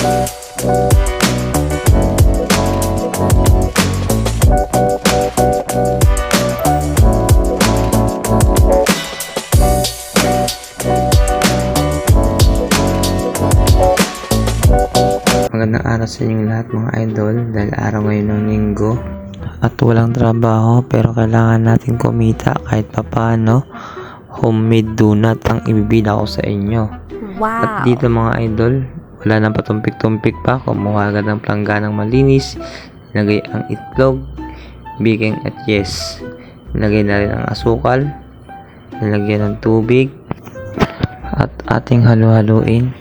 Magandang araw sa inyong lahat mga idol, dahil araw ngayon ng linggo at walang trabaho pero kailangan natin kumita kahit papaano. Homemade donut ang ibibida ko sa inyo. Wow! At dito mga idol, wala nang patumpik-tumpik pa, kumuha agad ng plangganang malinis, nilagay ang itlog, baking at yes, nilagay na rin ang asukal, nilagyan ng tubig at ating halu-haluin.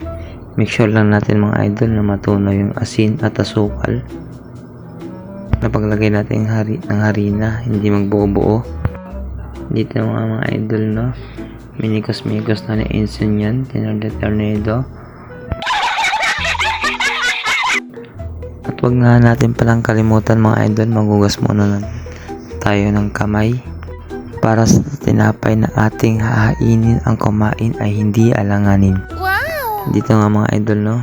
Make sure lang natin mga idol na matunaw yung asin at asukal. Napaglagay natin ng harina, hindi magbuo-buo. Dito mga idol, no, minikos-mikos na ni Inson yan, tinorde-tornado. At wag nga natin palang kalimutan mga idol, magugas muna tayo ng kamay para sa tinapay na ating hahainin, ang kumain ay hindi alanganin. Dito nga mga idol, no,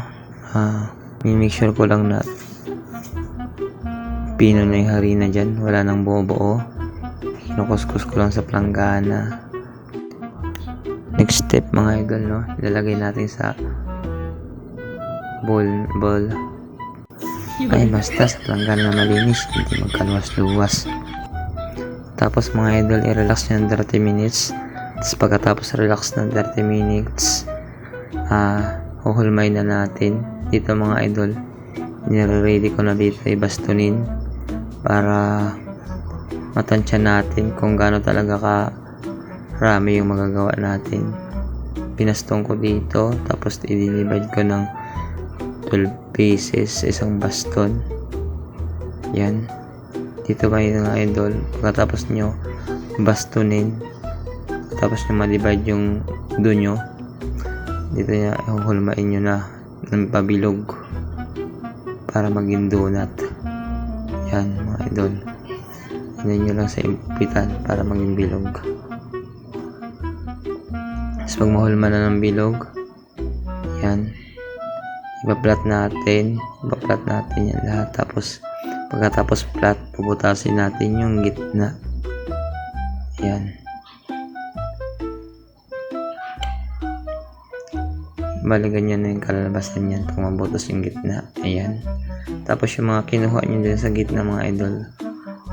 make sure ko lang na pino na yung harina dyan, wala nang buo-buo. Kinukuskus ko lang sa planggana. Next step mga idol, no, ilalagay natin sa bowl. Ay basta sa planggana na malinis, hindi magkaluwas-luwas. Tapos mga idol, i-relax nyo ng 30 minutes. Tapos pagkatapos relax ng 30 minutes, huhulmay na natin. Dito mga idol, nire-ready ko na dito ibastunin para matansya natin kung gaano talaga karami yung magagawa natin. Pinastong ko dito, tapos i-divide ko ng 12 pieces, isang baston. Yan. Dito kayo mga idol, pagkatapos nyo bastunin, tapos nyo ma-divide yung dunyo, dito niya ihuhulmain nyo na ng pabilog para maging donut. Yan mga idol, yan nyo lang sa impitan para maging bilog. Tapos pag mahulma na ng bilog, yan, ipa-flat natin yan lahat. Tapos pagkatapos flat, puputasin natin yung gitna. Yan. Bali ganyan na yung kalalabasan niyan pag mabutos yung gitna. Ayan. Tapos yung mga kinuha nyo din sa gitna mga idol,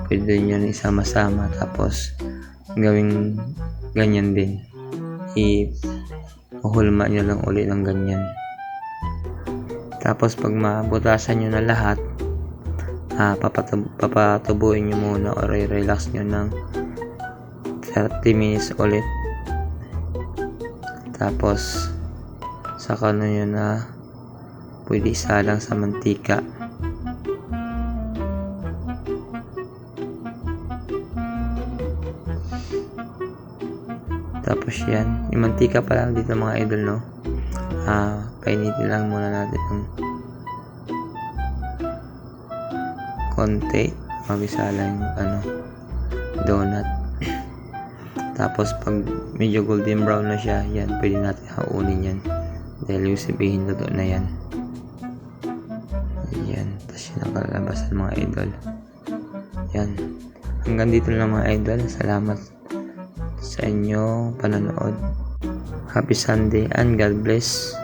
pwede nyo na isama-sama, tapos gawing ganyan din. Ihulma nyo lang ulit ng ganyan. Tapos pag mabutasan nyo na lahat, papatubuin nyo muna or i-relax nyo ng 30 minutes ulit. Tapos saka nyo na pwede isalang sa mantika. Tapos yan, yung mantika pa lang dito mga idol, no, painitin lang muna natin ng konti, mag-isala yung donut. Tapos pag medyo golden brown na siya, yan, pwede natin haunin yan dahil yung sabihin luto na yan. Yan, tapos yun ang kalalabasan mga idol. Yan, hanggang dito lang mga idol. Salamat sa inyong panonood. Happy Sunday and God bless.